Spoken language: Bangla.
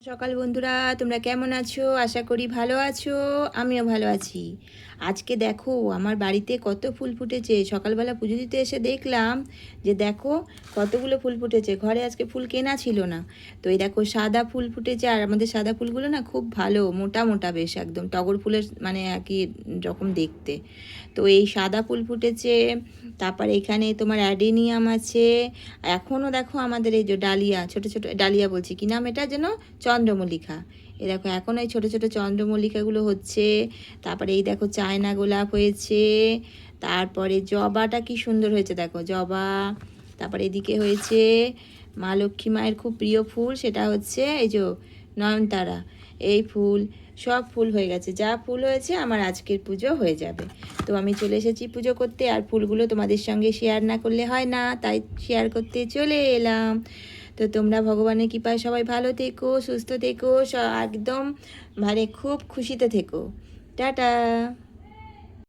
সকাল বন্ধুরা, তোমরা কেমন আছো? আশা করি ভালো আছো। আমিও ভালো আছি। আজকে দেখো আমার বাড়িতে কত ফুল ফুটেছে। সকালবেলা পুজো দিতে এসে দেখলাম যে দেখো কতগুলো ফুল ফুটেছে। ঘরে আজকে ফুল কেনা ছিল না, তো এই দেখো সাদা ফুল ফুটেছে। আর আমাদের সাদা ফুলগুলো না খুব ভালো, মোটা মোটা, বেশ একদম টগর ফুলের মানে একই রকম দেখতে। তো এই সাদা ফুল ফুটেছে। তারপর এখানে তোমার অ্যাডেনিয়াম আছে। এখনও দেখো আমাদের এই যে ডালিয়া, ছোট ছোট ডালিয়া, বলছি কি নাম এটা যেন, চন্দ্রমল্লিকা। এ দেখো এখন এই ছোট ছোট চন্দ্রমল্লিকাগুলো হচ্ছে। তারপরে এই দেখো চায়না গোলাপ হয়েছে। তারপরে জবাটা কি সুন্দর হয়েছে দেখো, জবা। তারপরে এদিকে হয়েছে মা লক্ষ্মী মায়ের খুব প্রিয় ফুল, সেটা হচ্ছে এই যে নয়নতারা। এই ফুল, সব ফুল হয়ে গেছে। যা ফুল হয়েছে আমার আজকের পুজো হয়ে যাবে। তো আমি চলে এসেছি পুজো করতে। আর ফুলগুলো তোমাদের সঙ্গে শেয়ার না করলে হয় না, তাই শেয়ার করতে চলে এলাম। তো তোমরা ভগবানের কৃপায় সবাই ভালো থেকো, সুস্থ থেকো, একদম মানে খুব খুশিতে থেকো। টাটা।